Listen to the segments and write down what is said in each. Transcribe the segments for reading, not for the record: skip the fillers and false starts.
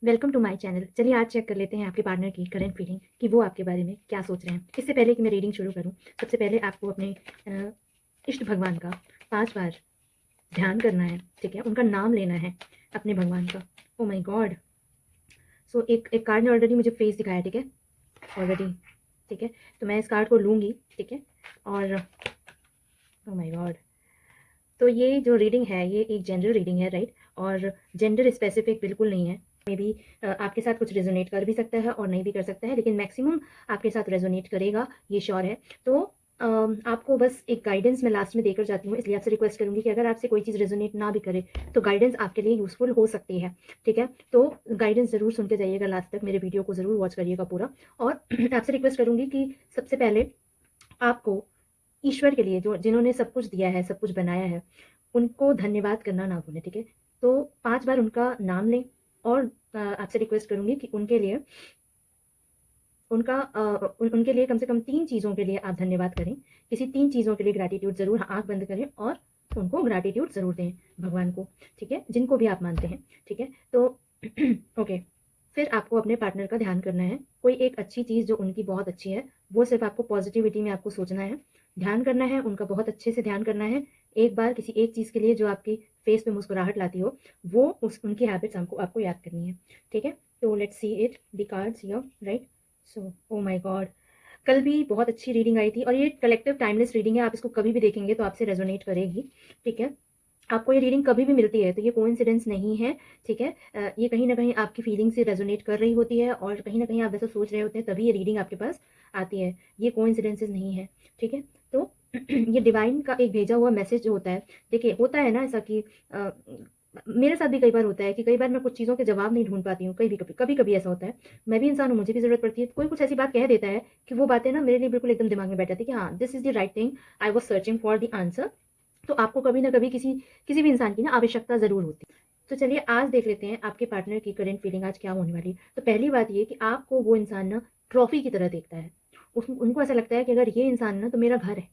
Welcome to my channel. चलिए आज check कर लेते हैं आपके पार्टनर की करंट फीलिंग कि वो आपके बारे में क्या सोच रहे हैं। इससे पहले कि मैं रीडिंग शुरू करूं, सबसे पहले आपको अपने इष्ट भगवान का 5 बार ध्यान करना है, ठीक है? उनका नाम लेना है अपने भगवान का। Oh my God! सो एक एक कार्ड ने ऑलरेडी मुझे फेस दिखाया, ठीक है? ऑलरेडी, ठीक है? तो मैं इस कार्ड को लूँगी, ठीक है? और ओह माय गॉड! तो ये जो रीडिंग है ये एक जनरल रीडिंग है, राइट? और जेंडर स्पेसिफिक बिल्कुल नहीं है। मे बी आपके साथ कुछ रेजोनेट कर भी सकता है और नहीं भी कर सकता है, लेकिन मैक्सिमम आपके साथ रेजोनेट करेगा, ये श्योर है। तो आपको बस एक गाइडेंस मैं लास्ट में देकर जाती हूँ, इसलिए आपसे रिक्वेस्ट करूँगी कि अगर आपसे कोई चीज़ रेजोनेट ना भी करे तो गाइडेंस आपके लिए यूज़फुल हो सकती है, ठीक है? तो गाइडेंस ज़रूर सुन के जाइएगा लास्ट तक, मेरे वीडियो को ज़रूर वॉच करिएगा पूरा। और आपसे रिक्वेस्ट करूँगी कि सबसे पहले आपको ईश्वर के लिए, जो जिन्होंने सब कुछ दिया है, सब कुछ बनाया है, उनको धन्यवाद करना ना भूलें, ठीक है? तो 5 बार उनका नाम लें और आपसे रिक्वेस्ट करूँगी कि उनके लिए कम से कम 3 चीज़ों के लिए आप धन्यवाद करें। किसी 3 चीज़ों के लिए ग्रैटिट्यूड ज़रूर, आँख बंद करें और उनको ग्रैटिट्यूड ज़रूर दें भगवान को, ठीक है? जिनको भी आप मानते हैं, ठीक है? तो ओके, फिर आपको अपने पार्टनर का ध्यान करना है। कोई एक अच्छी चीज़ जो उनकी बहुत अच्छी है, वो सिर्फ़ आपको पॉज़िटिविटी में आपको सोचना है, ध्यान करना है, उनका बहुत अच्छे से ध्यान करना है। एक बार किसी एक चीज़ के लिए जो आपकी फ़ेस पे मुस्कुराहट लाती हो, वो उनकी हैबिट्स हमको आपको याद करनी है, ठीक है? तो let's see it, the cards here, right? So oh my God! कल भी बहुत अच्छी रीडिंग आई थी और ये कलेक्टिव टाइमलेस रीडिंग है, आप इसको कभी भी देखेंगे तो आपसे रेज़ोनेट करेगी, ठीक है? आपको ये रीडिंग कभी भी मिलती है तो ये कोइंसिडेंस नहीं है, ठीक है? ये कहीं न कहीं आपकी फीलिंग से रेज़ोनेट कर रही होती है और कहीं न कहीं आप वैसा सोच रहे होते हैं तभी ये रीडिंग आपके पास आती है। ये कोइंसिडेंसेस नहीं है, ठीक है? तो ये डिवाइन का एक भेजा हुआ मैसेज जो होता है, देखिए होता है ना ऐसा कि अ, मेरे साथ भी कई बार होता है कि कई बार मैं कुछ चीज़ों के जवाब नहीं ढूँढ पाती हूँ, कभी-कभी ऐसा होता है। मैं भी इंसान हूँ, मुझे भी ज़रूरत पड़ती है। कोई कुछ ऐसी बात कह देता है कि वो बातें ना मेरे लिए बिल्कुल एकदम दिमाग में बैठ जाती है कि हाँ, this is the right thing, I was searching for the answer. तो आपको कभी ना कभी किसी किसी भी इंसान की ना आवश्यकता ज़रूर होती है। तो चलिए आज देख लेते हैं आपके पार्टनर की करंट फीलिंग आज क्या होने वाली है। तो पहली बात ये कि आपको वो इंसान ना ट्रॉफ़ी की तरह देखता है। उनको ऐसा लगता है कि अगर ये इंसान ना तो मेरा घर है।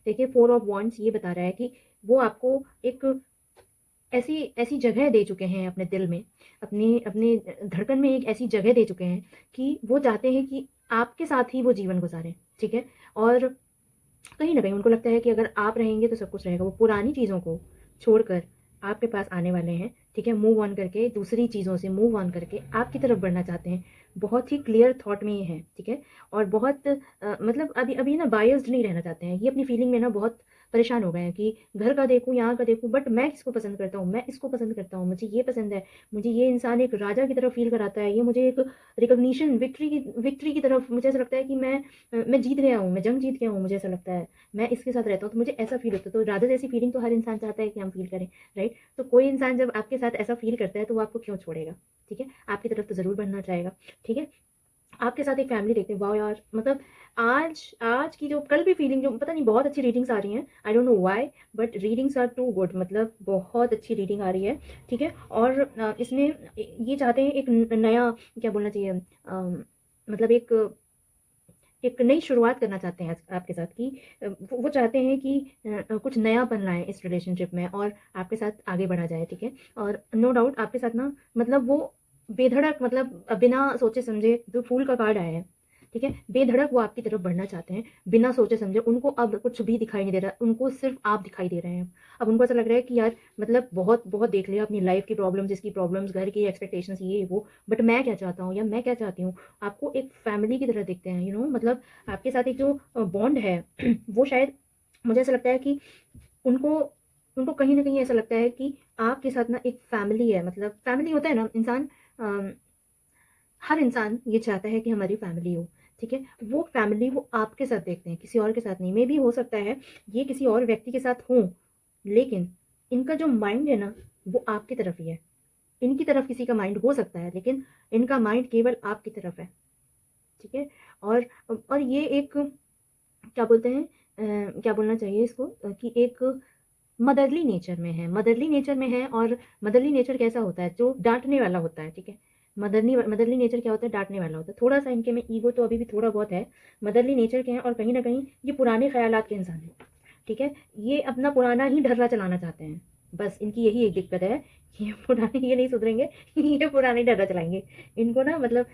देखिए 4 ऑफ वांड्स ये बता रहा है कि वो आपको एक ऐसी ऐसी जगह दे चुके हैं अपने दिल में, अपनी अपनी धड़कन में एक ऐसी जगह दे चुके हैं कि वो चाहते हैं कि आपके साथ ही वो जीवन गुज़ारें, ठीक है? और कहीं न कहीं उनको लगता है कि अगर आप रहेंगे तो सब कुछ रहेगा। वो पुरानी चीज़ों को छोड़कर आपके पास आने वाले हैं, ठीक है? मूव ऑन करके दूसरी चीज़ों से मूव ऑन करके आपकी तरफ बढ़ना चाहते हैं। बहुत ही क्लियर थॉट में ये हैं, ठीक है? और बहुत मतलब अभी अभी ना बायस्ड नहीं रहना चाहते हैं। ये अपनी फीलिंग में ना बहुत परेशान हो गए हैं कि घर का देखूँ, यहाँ का देखूँ, बट मैं किसको पसंद करता हूँ? मैं इसको पसंद करता हूँ, मुझे ये पसंद है, मुझे ये इंसान एक राजा की तरह फ़ील कराता है, ये मुझे एक रिकॉग्निशन, विक्ट्री की तरफ मुझे ऐसा लगता है कि मैं जीत गया हूँ, मैं जंग जीत गया हूँ, मुझे ऐसा लगता है। मैं इसके साथ रहता हूँ तो मुझे ऐसा फ़ील होता है। तो राधा जैसी फ़ीलिंग तो हर इंसान चाहता है कि हम फ़ील करें, राइट? तो कोई इंसान जब आपके साथ ऐसा फ़ील करता है तो वो आपको क्यों छोड़ेगा, ठीक है? आपकी तरफ तो ज़रूर बढ़ना चाहेगा, ठीक है? आपके साथ एक फैमिली देखते हैं, वाओ यार! मतलब आज आज की जो कल भी फ़ीलिंग जो पता नहीं बहुत अच्छी रीडिंग्स आ रही हैं, I don't know why but readings are too good, मतलब बहुत अच्छी रीडिंग आ रही है, ठीक है? और इसमें ये चाहते हैं एक नया क्या बोलना चाहिए मतलब एक नई शुरुआत करना चाहते हैं आपके साथ कि वो चाहते हैं कि कुछ नयापन लाएँ इस रिलेशनशिप में और आपके साथ आगे बढ़ा जाए, ठीक है? और नो डाउट आपके साथ ना मतलब वो बेधड़क मतलब बिना सोचे समझे जो फूल का कार्ड आया है, ठीक है? बेधड़क वो आपकी तरफ बढ़ना चाहते हैं, बिना सोचे समझे। उनको अब कुछ भी दिखाई नहीं दे रहा, उनको सिर्फ़ आप दिखाई दे रहे हैं। अब उनको ऐसा लग रहा है कि यार मतलब बहुत बहुत देख लिया अपनी लाइफ़ की प्रॉब्लम्स, इसकी प्रॉब्लम्स, घर की एक्सपेक्टेशंस, ये वो, बट मैं क्या चाहता हूँ या मैं क्या चाहती हूँ? आपको एक फैमिली की तरह देखते हैं, मतलब आपके साथ एक जो बॉन्ड है वो शायद मुझे ऐसा लगता है कि उनको उनको कहीं न कहीं ऐसा लगता है कि आपके साथ ना एक फैमिली है, मतलब फैमिली होता है ना इंसान, अ, हर इंसान ये चाहता है कि हमारी फैमिली हो, ठीक है? वो फैमिली वो आपके साथ देखते हैं, किसी और के साथ नहीं। मेबी हो सकता है ये किसी और व्यक्ति के साथ हों, लेकिन इनका जो माइंड है ना, वो आपकी तरफ ही है। इनकी तरफ किसी का माइंड हो सकता है, लेकिन इनका माइंड केवल आपकी तरफ है, ठीक है? और ये एक क्या बोलते हैं क्या बोलना चाहिए इसको कि एक मदरली नेचर में है, मदरली नेचर में है। और मदरली नेचर कैसा होता है? जो डाँटने वाला होता है, ठीक है? मदरली नेचर क्या होता है? डाँटने वाला होता है। थोड़ा-सा इनके में ईगो तो अभी भी थोड़ा बहुत है। मदरली नेचर के हैं और कहीं न कहीं ये पुराने ख़यालात के इंसान हैं, ठीक है? ये अपना पुराना ही ढर्रा चलाना चाहते हैं। बस इनकी यही एक दिक्कत है कि ये नहीं सुधरेंगे, ये पुरानी डर्रा चलाएँगे। इनको ना मतलब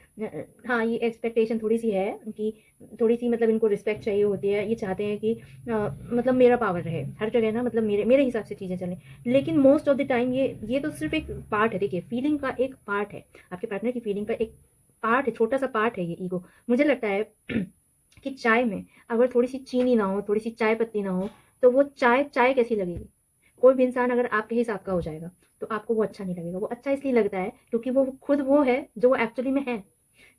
हाँ, ये एक्सपेक्टेशन थोड़ी-सी है कि थोड़ी-सी मतलब इनको रिस्पेक्ट चाहिए होती है। ये चाहते हैं कि मतलब मेरा पावर रहे, हर जगह ना मतलब मेरे मेरे हिसाब से चीज़ें चलें। लेकिन मोस्ट ऑफ द टाइम ये तो सिर्फ़ एक पार्ट है, देखिए फीलिंग का एक पार्ट है। आपके पार्टनर की फीलिंग का एक पार्ट है, छोटा-सा पार्ट है ये ईगो। मुझे लगता है कि चाय में अगर थोड़ी-सी चीनी ना हो, थोड़ी-सी चाय पत्ती ना हो, तो वो चाय चाय कैसी लगेगी? कोई भी इंसान अगर आपके हिसाब का हो जाएगा, तो आपको वो अच्छा नहीं लगेगा। वो अच्छा इसलिए लगता है क्योंकि वो खुद वो है जो वो एक्चुअली में है।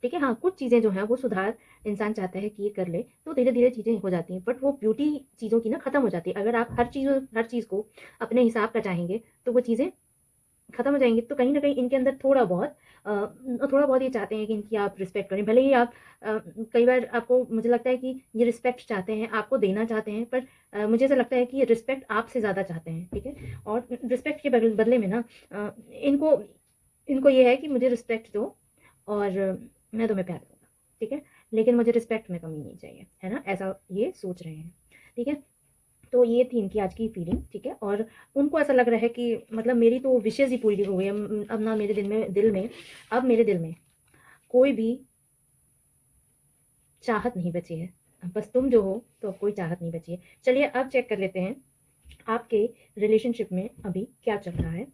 ठीक है? हाँ, कुछ चीज़ें जो हैं वो सुधार इंसान चाहता है कि ये कर ले, तो धीरे-धीरे चीज़ें हो जाती हैं। बट वो ब्यूटी चीज़ों की ना खत्म हो जाती है। अगर आप हर चीज़ को अपने हिसाब का चाहेंगे, तो वो चीज़ें खत्म हो जाएँगी। तो कहीं न कहीं इनके अंदर थोड़ा बहुत ये चाहते हैं कि इनकी आप रिस्पेक्ट करें। भले ही आप कई बार आपको मुझे लगता है कि ये रिस्पेक्ट चाहते हैं, आपको देना चाहते हैं, पर मुझे ऐसा लगता है कि ये रिस्पेक्ट आपसे ज़्यादा चाहते हैं, ठीक है? और रिस्पेक्ट के बदले में ना इनको इनको ये है कि मुझे रिस्पेक्ट दो और मैं तुम्हें प्यार दूँगा, ठीक है? लेकिन मुझे रिस्पेक्ट में कमी नहीं चाहिए, है ना? ऐसा ये सोच रहे हैं, ठीक है? तो ये थी इनकी आज की फीलिंग, ठीक है? और उनको ऐसा लग रहा है कि मतलब मेरी तो विशेज़ ही पूरी हो गई, अब ना मेरे मेरे दिल में कोई भी चाहत नहीं बची है। अब बस तुम जो हो, तो अब कोई चाहत नहीं बची है। चलिए अब चेक कर लेते हैं, आपके रिलेशनशिप में अभी क्या चल रहा है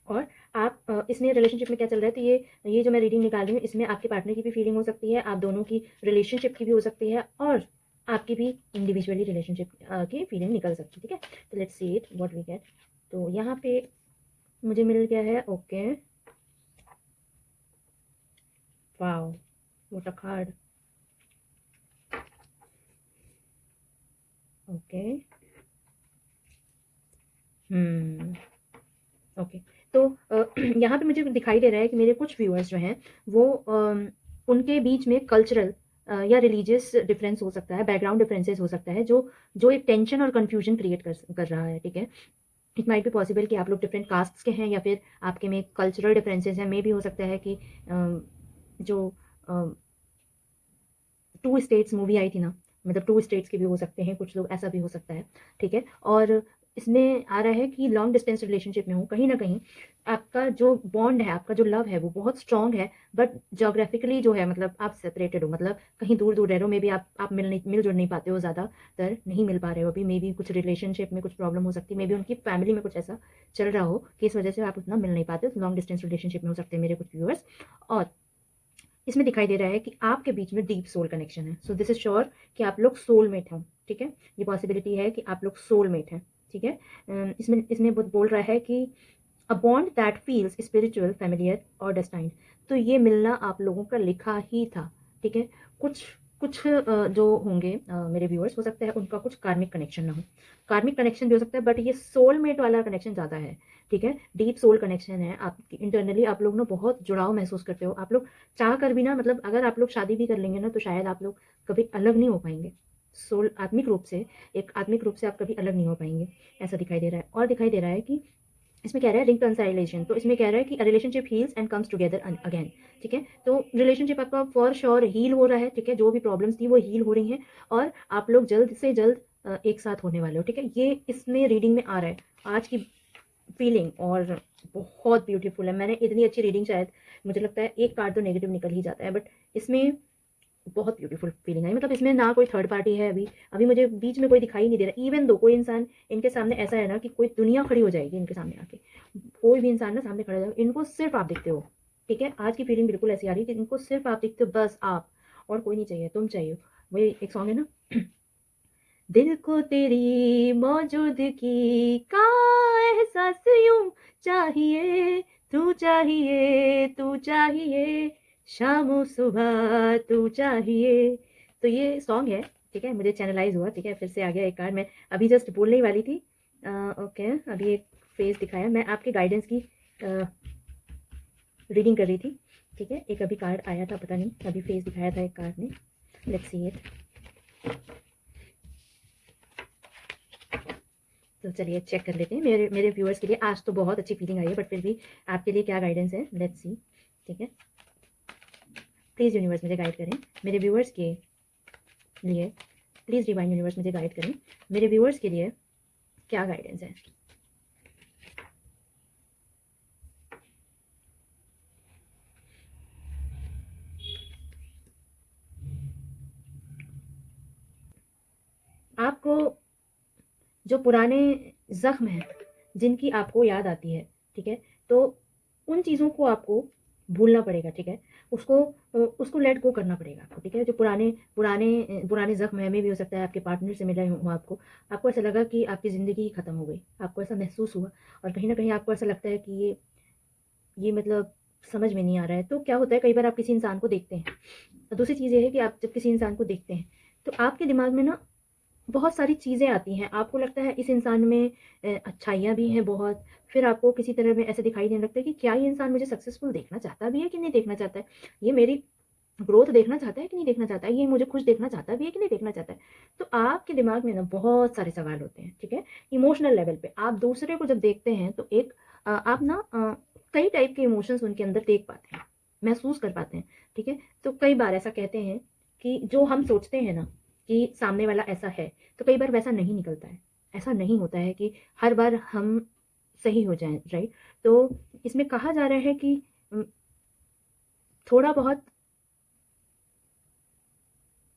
और आप इसमें रिलेशनशिप में क्या चल रहा है, तो ये जो मैं रीडिंग निकाल रही हूँ, इसमें आपके पार्टनर की भी फीलिंग हो सकती है, आप दोनों की रिलेशनशिप की भी हो सकती है और आपकी भी इंडिविजुअली रिलेशनशिप की फीलिंग निकल सकती है, ठीक है? तो let's see it what we get. तो यहाँ पे मुझे मिल गया है okay, wow what a card, okay, hmm, okay. तो यहाँ पे मुझे दिखाई दे रहा है कि मेरे कुछ व्यूअर्स जो हैं वो उनके बीच में कल्चरल या रिलीजियस डिफरेंस हो सकता है, बैकग्राउंड डिफरेंसेस हो सकता है, जो जो एक टेंशन और कन्फ्यूजन क्रिएट कर रहा है, ठीक है? इट माइट बी पॉसिबल कि आप लोग डिफरेंट कास्ट्स के हैं या फिर आपके में कल्चरल डिफरेंसेस हैं। मे बी हो सकता है कि जो टू स्टेट्स मूवी आई थी ना, मतलब टू स्टेट्स के भी हो सकते हैं कुछ लोग, ऐसा भी हो सकता है, ठीक है? और इसमें आ रहा है कि लॉन्ग डिस्टेंस रिलेशनशिप में हो, कहीं न कहीं आपका जो बॉन्ड है, आपका जो लव है वो बहुत स्ट्रॉन्ग है, बट ज्योग्राफिकली जो है मतलब आप सेपरेटेड हो, मतलब कहीं दूर-दूर रह रहे हो, मे बी आप मिल-जुल नहीं पाते हो, ज़्यादातर नहीं मिल पा रहे हो अभी, मे बी कुछ रिलेशनशिप में कुछ प्रॉब्लम हो सकती है, मे बी उनकी फैमिली में कुछ ऐसा चल रहा हो कि इस वजह से आप उतना मिल नहीं पाते हो, लॉन्ग डिस्टेंस रिलेशनशिप में हो सकते हैं मेरे कुछ व्यूअर्स। और इसमें दिखाई दे रहा है कि आपके बीच में डीप सोल कनेक्शन है, सो दिस इज श्योर कि आप लोग सोलमेट हैं, ठीक है? ये पॉसिबिलिटी है कि आप लोग सोलमेट हैं, ठीक है? इसमें इसमें वो बोल रहा है कि a bond that feels spiritual, familiar और डेस्टाइन्ड। तो ये मिलना आप लोगों का लिखा ही था, ठीक है? कुछ कुछ जो होंगे मेरे व्यूअर्स, हो सकता है उनका कुछ कार्मिक कनेक्शन ना हो, कार्मिक कनेक्शन भी हो सकता है, बट ये सोलमेट वाला कनेक्शन ज़्यादा है, ठीक है? डीप सोल कनेक्शन है, आप इंटरनली आप लोग ना बहुत जुड़ाव महसूस करते हो, आप लोग चाह कर भी ना, मतलब अगर आप लोग शादी भी कर लेंगे ना, तो शायद आप लोग कभी अलग नहीं हो पाएंगे, सोल आत्मिक रूप से, एक आत्मिक रूप से आप कभी अलग नहीं हो पाएंगे, ऐसा दिखाई दे रहा है। और दिखाई दे रहा है कि इसमें कह रहा है रिकंसाइलेशन, तो इसमें कह रहा है कि relationship heels and comes together again, ठीक है? तो रिलेशनशिप आपका फॉर श्योर हील हो रहा है, ठीक है? जो भी प्रॉब्लम्स थी वो हील हो रही हैं और आप लोग जल्द से जल्द एक साथ होने वाले हो, ठीक है? ये इसमें रीडिंग में आ रहा है आज की फीलिंग, और बहुत ब्यूटीफुल है। मैंने इतनी अच्छी रीडिंग शायद, मुझे लगता है एक कार्ड तो नेगेटिव निकल ही जाता है, बट इसमें बहुत ब्यूटीफुल फीलिंग आई, मतलब इसमें ना कोई थर्ड पार्टी है, अभी मुझे बीच में कोई दिखाई नहीं दे रहा, इवन दो कोई इंसान इनके सामने ऐसा है ना कि कोई दुनिया खड़ी हो जाएगी इनके सामने आके, कोई भी इंसान ना सामने खड़ा हो जाएगा, इनको सिर्फ आप दिखते हो, ठीक है? आज की फीलिंग बिल्कुल ऐसी आ रही है कि इनको सिर्फ आप दिखते हो, बस आप, और कोई नहीं चाहिए, तुम चाहिए। वही एक सॉन्ग है ना, दिल को तेरी मौजूदगी का एहसास यूं चाहिए, तू चाहिए, शाम सुबह तू चाहिए। तो ये सॉन्ग है, ठीक है? मुझे चैनलाइज हुआ, ठीक है? फिर से आ गया एक कार्ड, मैं अभी जस्ट बोलने ही वाली थी। ओके, अभी एक फेस दिखाया, मैं आपके गाइडेंस की रीडिंग कर रही थी, ठीक है? एक अभी कार्ड आया था, पता नहीं अभी फेस दिखाया था एक कार्ड ने, लेट्स सी इट। तो चलिए चेक कर लेते हैं मेरे मेरे व्यूअर्स के लिए। आज तो बहुत अच्छी फीलिंग आई है, बट फिर भी आपके लिए क्या गाइडेंस है, लेट्स सी, ठीक है? प्लीज़ यूनिवर्स मुझे गाइड करें, मेरे व्यूअर्स के लिए, प्लीज़ डिवाइन यूनिवर्स मुझे गाइड करें, मेरे व्यूअर्स के लिए क्या गाइडेंस है? आपको जो पुराने ज़ख्म हैं, जिनकी आपको याद आती है, ठीक है? तो उन चीज़ों को आपको भूलना पड़ेगा, ठीक है? उसको लेट गो करना पड़ेगा आपको, ठीक है? जो पुराने ज़ख्म हैं, मे भी हो सकता है आपके पार्टनर से मिले हों आपको, आपको ऐसा लगा कि आपकी ज़िंदगी ही ख़त्म हो गई, आपको ऐसा महसूस हुआ और कहीं न कहीं आपको ऐसा लगता है कि ये मतलब समझ में नहीं आ रहा है। तो क्या होता है, कई बार आप किसी इंसान को देखते हैं, दूसरी चीज़ ये है कि आप जब किसी इंसान को देखते हैं, तो आपके दिमाग में ना बहुत सारी चीज़ें आती हैं। आपको लगता है इस इंसान में अच्छाइयाँ भी हैं बहुत, फिर आपको किसी तरह में ऐसा दिखाई देने लगता है कि क्या ये इंसान मुझे सक्सेसफुल देखना चाहता भी है कि नहीं देखना चाहता है? ये मेरी ग्रोथ देखना चाहता है कि नहीं देखना चाहता है? ये मुझे खुश देखना चाहता भी है कि नहीं देखना चाहता है? तो आपके दिमाग में ना बहुत सारे सवाल होते हैं, ठीक है? इमोशनल लेवल पे आप दूसरे को जब देखते हैं तो एक आप ना कई टाइप के इमोशंस उनके अंदर देख पाते हैं, महसूस कर पाते हैं, ठीक है? तो कई बार ऐसा कहते हैं कि जो हम सोचते हैं ना कि सामने वाला ऐसा है, तो कई बार वैसा नहीं निकलता है। ऐसा नहीं होता है कि हर बार हम सही हो जाएँ, राइट? तो इसमें कहा जा रहा है कि थोड़ा बहुत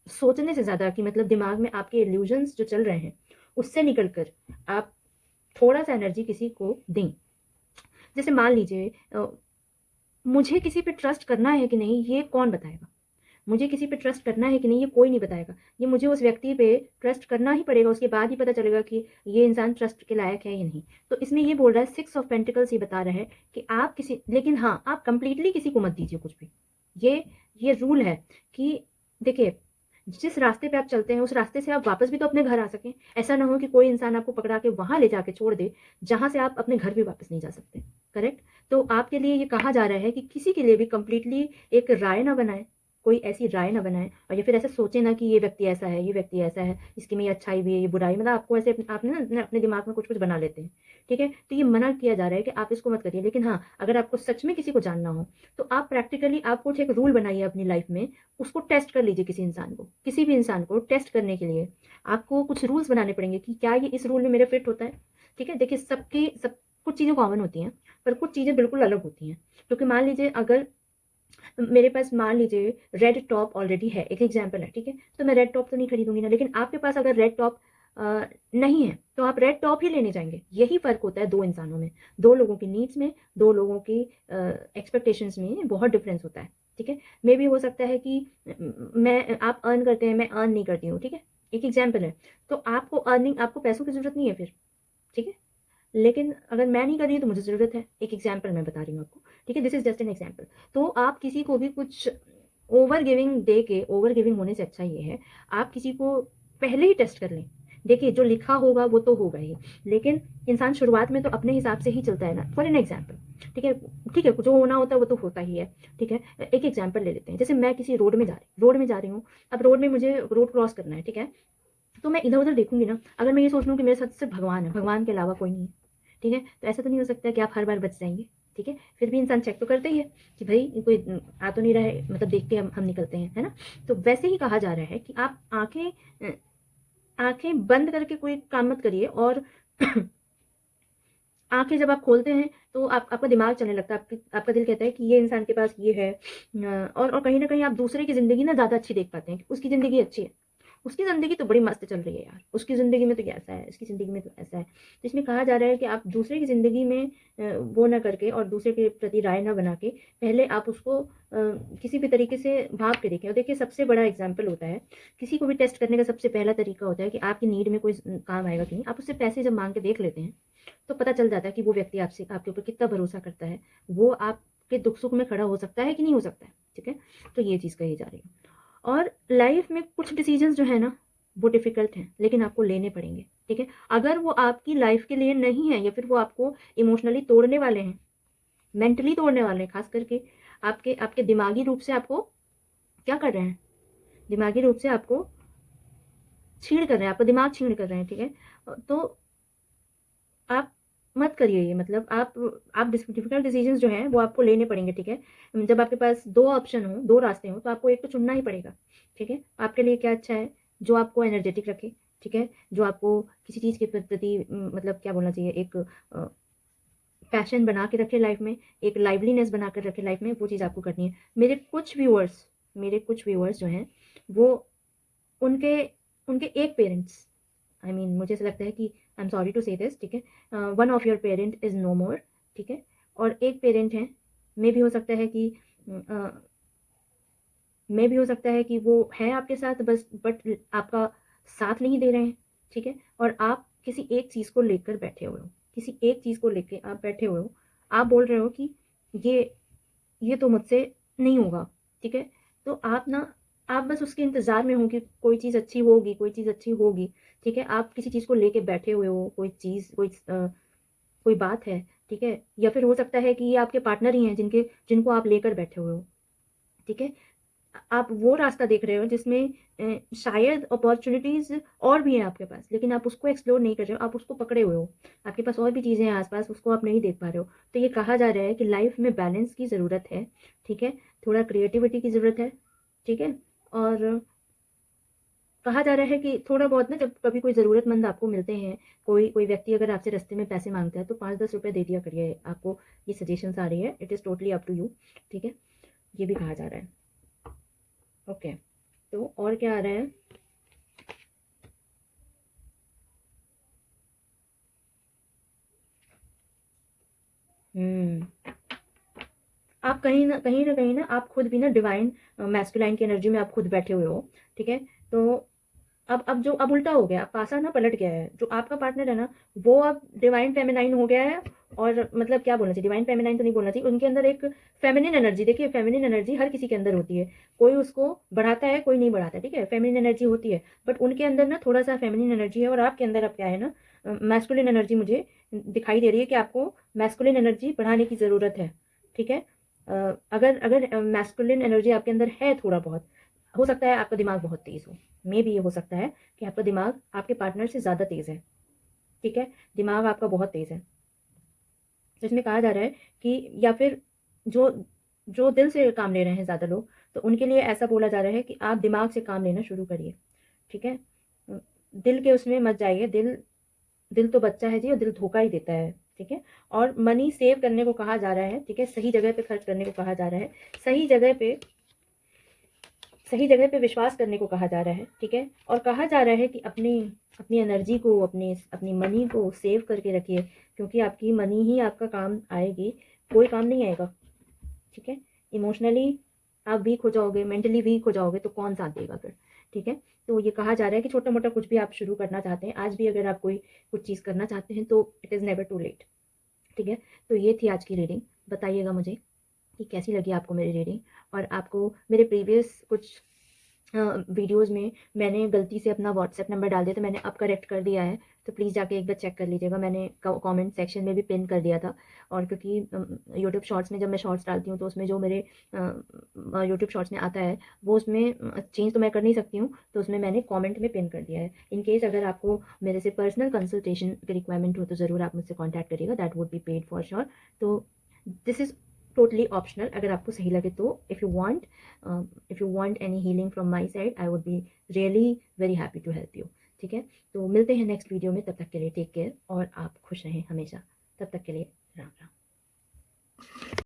सोचने से ज़्यादा कि मतलब दिमाग में आपके इल्यूजन्स जो चल रहे हैं, उससे निकल कर आप थोड़ा-सा एनर्जी किसी को दें। जैसे मान लीजिए मुझे किसी पे ट्रस्ट करना है कि नहीं, ये कौन बताएगा? मुझे किसी पे ट्रस्ट करना है कि नहीं, ये कोई नहीं बताएगा। ये मुझे उस व्यक्ति पे ट्रस्ट करना ही पड़ेगा, उसके बाद ही पता चलेगा कि ये इंसान ट्रस्ट के लायक है या नहीं। तो इसमें ये बोल रहा है, 6 ऑफ पेंटिकल्स ये बता रहा है कि आप किसी, लेकिन हाँ, आप कंप्लीटली किसी को मत दीजिए कुछ भी। ये रूल है कि देखिए, जिस रास्ते पे आप चलते हैं, उस रास्ते से आप वापस भी तो अपने घर आ सकें। ऐसा ना हो कि कोई इंसान आपको पकड़ा के वहाँ ले जाके छोड़ दे, जहाँ से आप अपने घर भी वापस नहीं जा सकते। करेक्ट? तो आपके लिए ये कहा जा रहा है कि किसी के लिए भी कंप्लीटली एक राय ना बनाएँ, कोई ऐसी राय ना बनाएँ और या फिर ऐसा सोचें ना कि ये व्यक्ति ऐसा है, ये व्यक्ति ऐसा है, इसकी में ये अच्छाई भी है, ये बुराई, मतलब आपको ऐसे आप ना अपने दिमाग में कुछ-कुछ बना लेते हैं। ठीक है? तो ये मना किया जा रहा है कि आप इसको मत करिए। लेकिन हाँ, अगर आपको सच में किसी को जानना हो, तो आप प्रैक्टिकली आप कुछ एक रूल बनाइए अपनी लाइफ़ में, उसको टेस्ट कर लीजिए किसी इंसान को। किसी भी इंसान को टेस्ट करने के लिए आपको कुछ रूल्स बनाने पड़ेंगे कि क्या ये इस रूल में मेरे फिट होता है? ठीक है? देखिए, सब कुछ चीज़ें कॉमन होती हैं, पर कुछ चीज़ें बिल्कुल अलग होती हैं। क्योंकि मान लीजिए अगर मेरे पास मान लीजिए रेड टॉप ऑलरेडी है, एक एग्जांपल है, ठीक है? तो मैं रेड टॉप तो नहीं खरीदूँगी ना, लेकिन आपके पास अगर रेड टॉप नहीं है, तो आप रेड टॉप ही लेने जाएँगे। यही फ़र्क होता है 2 इंसानों में, 2 लोगों की नीड्स में, 2 लोगों की एक्सपेक्टेशंस में बहुत डिफ़रेंस होता है, ठीक है? मेबी हो सकता है कि मैं आप अर्न करते हैं, मैं अर्न नहीं करती हूँ, ठीक है? एक एग्जांपल है। तो आपको पैसों की ज़रूरत नहीं है फिर, ठीक है? लेकिन अगर मैं नहीं कर रही हूँ तो मुझे ज़रूरत है। एक एग्जांपल मैं बता रही हूँ आपको, ठीक है? This is just an example. तो आप किसी को भी कुछ ओवर गिविंग होने से अच्छा ये है, आप किसी को पहले ही टेस्ट कर लें। देखिए, जो लिखा होगा वो तो होगा ही, लेकिन इंसान शुरुआत में तो अपने हिसाब से ही चलता है ना। फॉर एन एग्जांपल, ठीक है? ठीक है, जो होना होता है वो तो होता ही है, ठीक है? एक एग्जांपल ले लेते हैं। जैसे मैं किसी रोड में जा रही हूँ, अब रोड में मुझे रोड क्रॉस करना है, ठीक है? तो मैं इधर-उधर देखूँगी ना, अगर मैं ये सोच लूँ कि मेरे साथ सिर्फ़ भगवान है, भगवान के अलावा कोई नहीं है, ठीक है? तो ऐसा तो नहीं हो सकता कि आप हर बार बच जाएँगे, ठीक है? फिर भी इंसान चेक तो करता ही है कि भई कोई आ तो नहीं रहा है, मतलब देख के हम निकलते हैं, है ना? तो वैसे ही कहा जा रहा है कि आप आँखें बंद करके कोई काम मत करिए और आँखें जब आप खोलते हैं तो आपका दिमाग चलने लगता है, आपका दिल कहता है कि ये इंसान के पास ये है, और कहीं न कहीं आप दूसरे की ज़िंदगी ना ज़्यादा अच्छी देख पाते हैं, कि उसकी ज़िंदगी अच्छी है। उसकी ज़िंदगी तो बड़ी मस्त चल रही है यार, उसकी ज़िंदगी में तो ये ऐसा है, इसकी ज़िंदगी में तो ऐसा है। तो इसमें कहा जा रहा है कि आप दूसरे की ज़िंदगी में वो ना करके और दूसरे के प्रति राय ना बना के, पहले आप उसको किसी भी तरीके से भाँप के देखें। और देखिए, सबसे बड़ा एग्ज़ाम्पल होता है, किसी को भी टेस्ट करने का सबसे पहला तरीका होता है कि आपकी नीड में कोई काम आएगा कि नहीं। आप उससे पैसे जब माँग के देख लेते हैं, तो पता चल जाता है कि वो व्यक्ति आपके ऊपर कितना भरोसा करता है। वो आपके दुख-सुख में खड़ा हो सकता है कि नहीं हो सकता है, ठीक है? तो ये चीज़ कही जा रही है। और लाइफ में कुछ डिसीजंस जो है ना, वो डिफ़िकल्ट हैं, लेकिन आपको लेने पड़ेंगे, ठीक है? अगर वो आपकी लाइफ के लिए नहीं है या फिर वो आपको इमोशनली तोड़ने वाले हैं, मेंटली तोड़ने वाले हैं, ख़ास करके आपके आपके दिमागी रूप से आपको क्या कर रहे हैं? दिमागी रूप से आपको छीड़ कर रहे हैं, आपका दिमाग छीण कर रहे हैं, ठीक है? तो आप मत करिए ये, मतलब आप डिफ़िकल्ट डिसीज़न्स जो हैं वो आपको लेने पड़ेंगे, ठीक है? जब आपके पास 2 ऑप्शन हों, 2 रास्ते हों, तो आपको एक तो चुनना ही पड़ेगा, ठीक है? आपके लिए क्या अच्छा है, जो आपको एनर्जेटिक रखे, ठीक है? जो आपको किसी चीज़ के प्रति मतलब क्या बोलना चाहिए, एक पैशन बना के रखे लाइफ़ में, एक लाइवलीनेस बना कर रखे लाइफ़ में, वो चीज़ आपको करनी है। मेरे कुछ व्यूअर्स जो हैं, वो उनके उनके एक पेरेंट्स मुझे ऐसा लगता है कि I am sorry to say this, ठीक है, one of your parent is no more, ठीक है, और एक पेरेंट हैं, मे भी हो सकता है कि मे भी हो सकता है कि वो हैं आपके साथ बस, बट आपका साथ नहीं दे रहे हैं, ठीक है, और आप किसी एक चीज़ को लेकर बैठे हुए हो, किसी एक चीज़ को लेके आप बैठे हुए हो, आप बोल रहे हो कि ये ये तो मुझसे नहीं होगा, ठीक है, तो आप बस उसके इंतज़ार में हो कि कोई चीज़ अच्छी होगी, कोई चीज़ अच्छी होगी, ठीक है, आप किसी चीज़ को लेके बैठे हुए हो, कोई चीज़, कोई बात है, ठीक है, या फिर हो सकता है कि ये आपके पार्टनर ही हैं जिनको आप लेकर बैठे हुए हो, ठीक है, आप वो रास्ता देख रहे हो जिसमें शायद अपॉर्च्युनिटीज़ और भी हैं आपके पास, लेकिन आप उसको एक्सप्लोर नहीं कर रहे हो, आप उसको पकड़े हुए हो। आपके पास और भी चीज़ें हैं आस-पास, उसको आप नहीं देख पा रहे हो। तो ये कहा जा रहा है कि लाइफ़ में बैलेंस की ज़रूरत है, ठीक है? थोड़ा क्रिएटिविटी की ज़रूरत है, ठीक है? और कहा जा रहा है कि थोड़ा बहुत ना, जब कभी कोई ज़रूरतमंद आपको मिलते हैं, कोई कोई व्यक्ति अगर आपसे रास्ते में पैसे माँगता है, तो 5-10 रुपए दे दिया करिए। आपको ये सजेशंस आ रही है, it is totally up to you, ठीक है? ये भी कहा जा रहा है। ओके, तो और क्या आ रहा है? हुँ। आप कहीं न आप खुद भी ना डिवाइन मैस्कुलाइन की एनर्जी में आप खुद बैठे हुए हो, ठीक है? तो अब उल्टा हो गया, पासा ना पलट गया है। जो आपका पार्टनर है ना, वो अब डिवाइन फेमिनाइन हो गया है, और मतलब क्या बोलना चाहिए, डिवाइन फेमिनाइन तो नहीं बोलना चाहिए। उनके अंदर एक फेमिनिन एनर्जी, देखिए फेमिनिन एनर्जी हर किसी के अंदर होती है। कोई उसको बढ़ाता है, कोई नहीं बढ़ाता है, ठीक है? फेमिनिन एनर्जी होती है, बट उनके अंदर ना थोड़ा-सा फेमिनिन एनर्जी है, और आपके अंदर अब क्या है ना, मैस्कुलिन एनर्जी मुझे दिखाई दे रही है कि आपको मैस्कुलिन एनर्जी बढ़ाने की ज़रूरत है, ठीक है? अगर अगर मैस्कुलिन एनर्जी आपके अंदर है थोड़ा बहुत, हो सकता है आपका दिमाग बहुत तेज़ हो। मे बी ये हो सकता है कि आपका दिमाग आपके पार्टनर से ज़्यादा तेज़ है, ठीक है? दिमाग आपका बहुत तेज़ है। तो इसमें कहा जा रहा है कि या फिर जो जो दिल से काम ले रहे हैं ज़्यादा लोग, तो उनके लिए ऐसा बोला जा रहा है कि आप दिमाग से काम लेना शुरू करिए, ठीक है? दिल के उसमें मत जाइए, दिल दिल तो बच्चा है जी, और दिल धोखा ही देता है, ठीक है? और मनी सेव करने को कहा जा रहा है, ठीक है? सही जगह पे खर्च करने को कहा जा रहा है, सही जगह पे सही जगह पे विश्वास करने को कहा जा रहा है, ठीक है? और कहा जा रहा है कि अपनी अपनी एनर्जी को, अपनी अपनी मनी को सेव करके रखिए, क्योंकि आपकी मनी ही आपका काम आएगी, कोई काम नहीं आएगा, ठीक है? इमोशनली आप वीक हो जाओगे, मेंटली वीक हो जाओगे, तो कौन साथ देगा फिर, ठीक है? तो ये कहा जा रहा है कि छोटा-मोटा कुछ भी आप शुरू करना चाहते हैं, आज भी अगर आप कोई कुछ चीज़ करना चाहते हैं, तो it is never too late, ठीक है? तो ये थी आज की रीडिंग। बताइएगा मुझे कि कैसी लगी आपको मेरी रीडिंग, और आपको मेरे प्रीवियस कुछ वीडियोज़ में मैंने गलती से अपना व्हाट्सएप नंबर डाल दिया था, मैंने अब करेक्ट कर दिया है, तो प्लीज़ जाके एक बार चेक कर लीजिएगा। मैंने कमेंट सेक्शन में भी पिन कर दिया था, और क्योंकि यूट्यूब शॉर्ट्स में जब मैं शॉर्ट्स डालती हूँ, तो उसमें जो मेरे यूट्यूब शॉर्ट्स में आता है, वो उसमें चेंज तो मैं कर नहीं सकती हूँ, तो उसमें मैंने कमेंट में पिन कर दिया है। इन केस अगर आपको मेरे से पर्सनल कंसल्टेशन की रिक्वायरमेंट हो, तो ज़रूर आप मुझसे कॉन्टैक्ट करिएगा, that would be paid for sure. तो दिस इज़ टोटली ऑप्शनल, अगर आपको सही लगे तो। If you want any healing from my side, I would be really very happy to help you, ठीक है? तो मिलते हैं नेक्स्ट वीडियो में, तब तक के लिए टेक केयर, और आप खुश रहें हमेशा। तब तक के लिए राम राम।